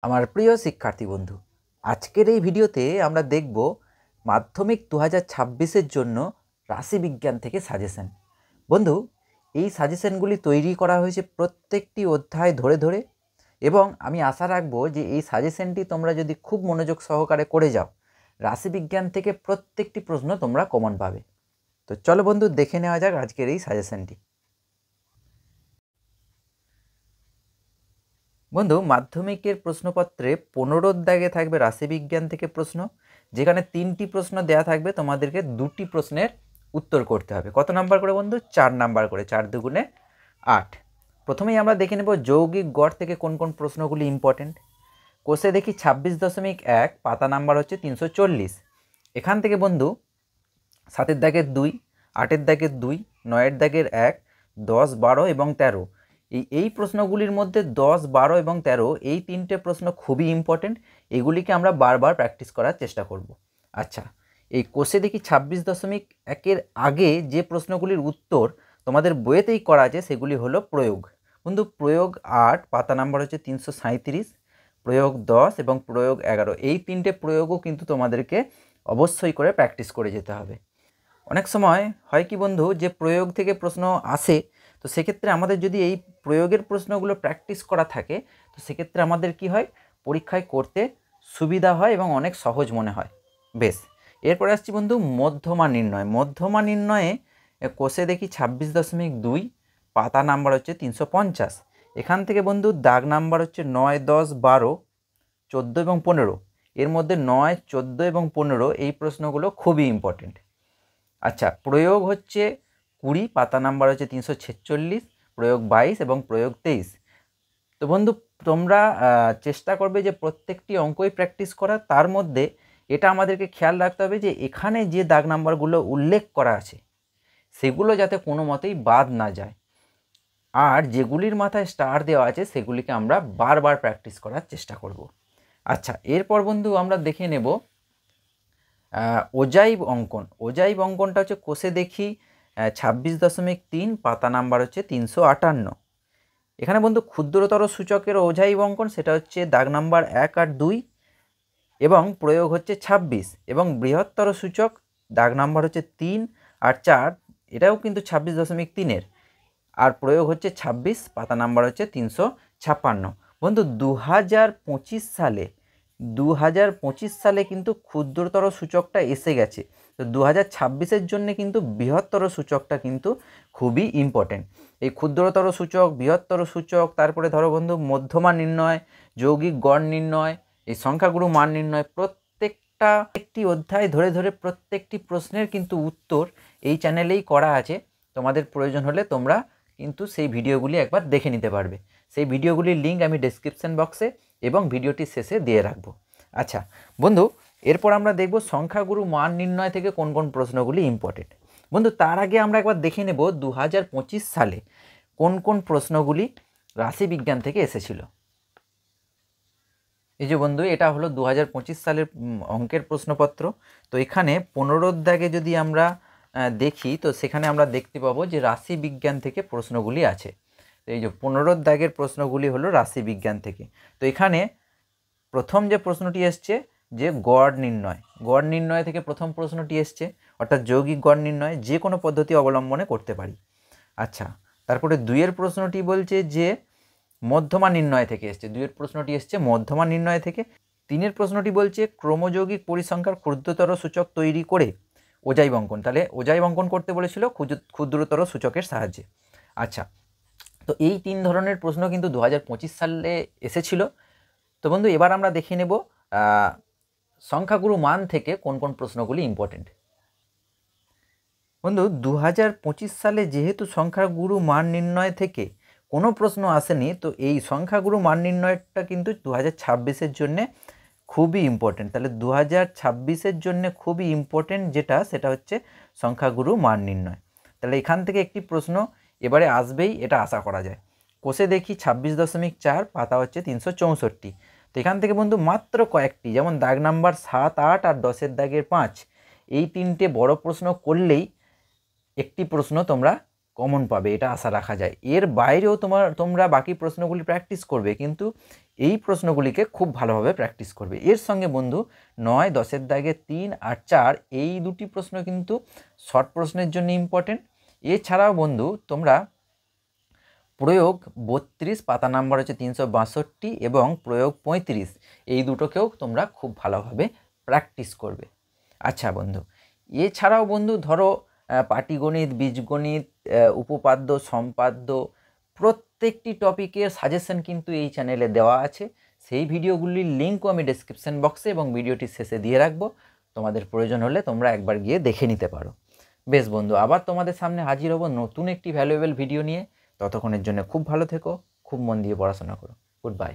আমার প্রিয় শিক্ষার্থী বন্ধু, আজকের এই ভিডিওতে আমরা দেখব মাধ্যমিক 2026-এর জন্য রাশিবিজ্ঞান থেকে সাজেশন। বন্ধু, এই সাজেশনগুলি তৈরি করা হয়েছে প্রত্যেকটি অধ্যায় ধরে ধরে, এবং আমি আশা রাখবো যে এই সাজেশনটি তোমরা যদি খুব মনোযোগ সহকারে করে যাও, রাশিবিজ্ঞান থেকে প্রত্যেকটি প্রশ্ন তোমরা কমন পাবে। তো চলো বন্ধু, দেখে নেওয়া যাক আজকের এই সাজেশনটি। বন্ধু, মাধ্যমিকের প্রশ্নপত্রে 15 দাগে থাকবে রাশিবিজ্ঞান থেকে প্রশ্ন, যেখানে 3টি প্রশ্ন দেয়া থাকবে, তোমাদেরকে 2টি প্রশ্নের উত্তর করতে হবে। কত নাম্বার করে বন্ধু? 4 নাম্বার করে, 4 দুগুণে 8। প্রথমেই আমরা দেখে নেব যৌগিক গড় থেকে কোন কোন প্রশ্নগুলি ইম্পর্টেন্ট। কোষে দেখি 26.1, পাতা নাম্বার হচ্ছে 340। এখান থেকে বন্ধু 7-এর দাগের 2, 8-এর দাগের 2, 9-এর দাগের 1, 10, 12 এবং 13, এই প্রশ্নগুলির মধ্যে 10, 12 এবং 13 এই 3টে প্রশ্ন খুবই ইম্পর্টেন্ট। এগুলিকে আমরা বারবার প্র্যাকটিস করার চেষ্টা করব। আচ্ছা, এই কোষে দেখি 26.1-এর আগে যে প্রশ্নগুলির উত্তর তোমাদের বইয়েতেই করা আছে সেগুলি হলো প্রয়োগ। বন্ধু, প্রয়োগ 8, পাতা নাম্বার হচ্ছে 337, প্রয়োগ 10 এবং প্রয়োগ 11, এই 3টে প্রয়োগও কিন্তু তোমাদেরকে অবশ্যই করে প্র্যাকটিস করে যেতে হবে। অনেক সময় হয় কি বন্ধু, যে প্রয়োগ থেকে প্রশ্ন আসে, তো সেক্ষেত্রে আমাদের যদি এই প্রয়োগের প্রশ্নগুলো প্র্যাকটিস করা থাকে, তো সেক্ষেত্রে আমাদের কি হয়, পরীক্ষায় করতে সুবিধা হয় এবং অনেক সহজ মনে হয়। বেশ, এরপরে আসছি বন্ধু মধ্যমা নির্ণয়। মধ্যমা নির্ণয়ে কোষে দেখি 26.2, পাতা নাম্বার হচ্ছে 350। এখান থেকে বন্ধু দাগ নাম্বার হচ্ছে 9, 10, 12, 14 এবং 15। এর মধ্যে 9, 14 এবং 15 এই প্রশ্নগুলো খুবই ইম্পর্টেন্ট। আচ্ছা, প্রয়োগ হচ্ছে 20, পাতা নাম্বার হচ্ছে 346, প্রয়োগ 22 এবং প্রয়োগ 23। তো বন্ধু, তোমরা চেষ্টা করবে যে প্রত্যেকটি অঙ্কই প্র্যাকটিস করা। তার মধ্যে এটা আমাদেরকে খেয়াল রাখতে হবে যে এখানে যে দাগ নাম্বারগুলো উল্লেখ করা আছে সেগুলো যাতে কোনো মতেই বাদ না যায়, আর যেগুলির মাথায় স্টার দেওয়া আছে সেগুলিকে আমরা বারবার প্র্যাকটিস করার চেষ্টা করব। আচ্ছা, এরপর বন্ধু আমরা দেখে নেব অজাইব অঙ্কন। অজাইব অঙ্কনটা হচ্ছে কোষে দেখি 26.3, পাতা নাম্বার হচ্ছে 358। এখানে বন্ধু ক্ষুদ্রতর সূচকের অজাইব অঙ্কন, সেটা হচ্ছে দাগ নাম্বার 1 আর 2, এবং প্রয়োগ হচ্ছে 26, এবং বৃহত্তর সূচক দাগ নাম্বার হচ্ছে 3 আর 4, এটাও কিন্তু 26.3-এর, আর প্রয়োগ হচ্ছে 26, পাতা নাম্বার হচ্ছে 356। বন্ধু, 2025 সালে কিন্তু ক্ষুদ্রতর সূচকটা এসে গেছে। তো 2026-এর জন্য কিন্তু বৃহত্তর সূচকটা কিন্তু খুবই ইম্পর্টেন্ট। এই ক্ষুদ্রতর সূচক, বৃহত্তর সূচক, তারপরে ধরো বন্ধু মধ্যমা নির্ণয়, যৌগিক গড় নির্ণয়, এই সংখ্যাগুরু মান নির্ণয়, প্রত্যেকটা একটি অধ্যায় ধরে ধরে প্রত্যেকটি প্রশ্নের কিন্তু উত্তর এই চ্যানেলেই করা আছে। তোমাদের প্রয়োজন হলে তোমরা কিন্তু সেই ভিডিওগুলি একবার দেখে নিতে পারবে। সেই ভিডিওগুলির লিঙ্ক আমি ডেসক্রিপশন বক্সে এবং ভিডিওটির শেষে দিয়ে রাখবো। আচ্ছা বন্ধু, এরপর আমরা দেখব সংখ্যাগুরু মান নির্ণয় থেকে কোন কোন প্রশ্নগুলি ইম্পর্টেন্ট। বন্ধু, তার আগে আমরা একবার দেখে নেব 2025 সালে কোন কোন প্রশ্নগুলি রাশিবিজ্ঞান থেকে এসেছিল। এই যে বন্ধু, এটা হলো 2025 সালের অঙ্কের প্রশ্নপত্র। তো এখানে 15 দাগে যদি আমরা দেখি, তো সেখানে আমরা দেখতে পাবো যে রাশিবিজ্ঞান থেকে প্রশ্নগুলি আছে। তো এই যে 15 দাগের প্রশ্নগুলি হলো রাশিবিজ্ঞান থেকে। তো এখানে প্রথম যে প্রশ্নটি এসছে যে গড় নির্ণয়, গড় নির্ণয় থেকে প্রথম প্রশ্নটি এসছে, অর্থাৎ যৌগিক গড় নির্ণয় যে কোনো পদ্ধতি অবলম্বনে করতে পারি। আচ্ছা, তারপরে 2-এর প্রশ্নটি বলছে যে মধ্যমা নির্ণয় থেকে এসছে, 2-এর প্রশ্নটি এসছে মধ্যমা নির্ণয় থেকে। 3-এর প্রশ্নটি বলছে ক্রমযৌগিক পরিসংখ্যার ক্ষুদ্রতর সূচক তৈরি করে অজাইব অঙ্কন। তাহলে অজাইব অঙ্কন করতে বলেছিল ক্ষুদ্রতর সূচকের সাহায্যে। আচ্ছা, তো এই 3 ধরনের প্রশ্ন কিন্তু 2025 সালে এসেছিল। তো বন্ধু, এবার আমরা দেখে নেব সংখ্যাগুরু মান থেকে কোন কোন প্রশ্নগুলি ইম্পর্টেন্ট। বন্ধু, 2025 সালে যেহেতু সংখ্যাগুরু মান নির্ণয় থেকে কোনো প্রশ্ন আসেনি, তো এই সংখ্যাগুরু মান নির্ণয়টা কিন্তু 2026-এর জন্যে খুবই ইম্পর্টেন্ট। তাহলে 2026-এর জন্য খুবই ইম্পর্টেন্ট যেটা, সেটা হচ্ছে সংখ্যাগুরু মান নির্ণয়। তাহলে এখান থেকে একটি প্রশ্ন এবারে আসবেই, এটা আশা করা যায়। কোষে দেখি 26.4, পাতা হচ্ছে 364। তো এখান থেকে বন্ধু মাত্র কয়েকটি, যেমন দাগ নাম্বার 7, 8 আর 10-এর দাগের 5, এই 3টে বড় প্রশ্ন করলেই একটি প্রশ্ন তোমরা কমন পাবে, এটা আশা রাখা যায়। এর বাইরেও তোমরা বাকি প্রশ্নগুলি প্র্যাকটিস করবে, কিন্তু এই প্রশ্নগুলিকে খুব ভালোভাবে প্র্যাকটিস করবে। এর সঙ্গে বন্ধু 9, 10-এর দাগে 3 আর 4 এই দুটি প্রশ্ন কিন্তু শর্ট প্রশ্নের জন্য ইম্পর্টেন্ট। এছাড়াও বন্ধু তোমরা প্রয়োগ 32 পাতা নাম্বার হচ্ছে 362 এবং প্রয়োগ 35 এই দুটোকেও তোমরা খুব ভালোভাবে প্র্যাকটিস করবে। আচ্ছা বন্ধু, এছাড়াও বন্ধু ধরো পাটিগণিত, বীজগণিত, উপপাদ্য, সম্পাদ্য প্রত্যেকটি টপিকের সাজেশন কিন্তু এই চ্যানেলে দেওয়া আছে। সেই ভিডিওগুলির লিঙ্কও আমি ডেসক্রিপশন বক্সে এবং ভিডিওটির শেষে দিয়ে রাখবো। তোমাদের প্রয়োজন হলে তোমরা একবার গিয়ে দেখে নিতে পারো। বেশ বন্ধু, আবার তোমাদের সামনে হাজির হব নতুন একটি ভ্যালুয়েবল ভিডিও নিয়ে। ততক্ষণের জন্য খুব ভালো থেকো, খুব মন দিয়ে পড়াশোনা করো। Good bye.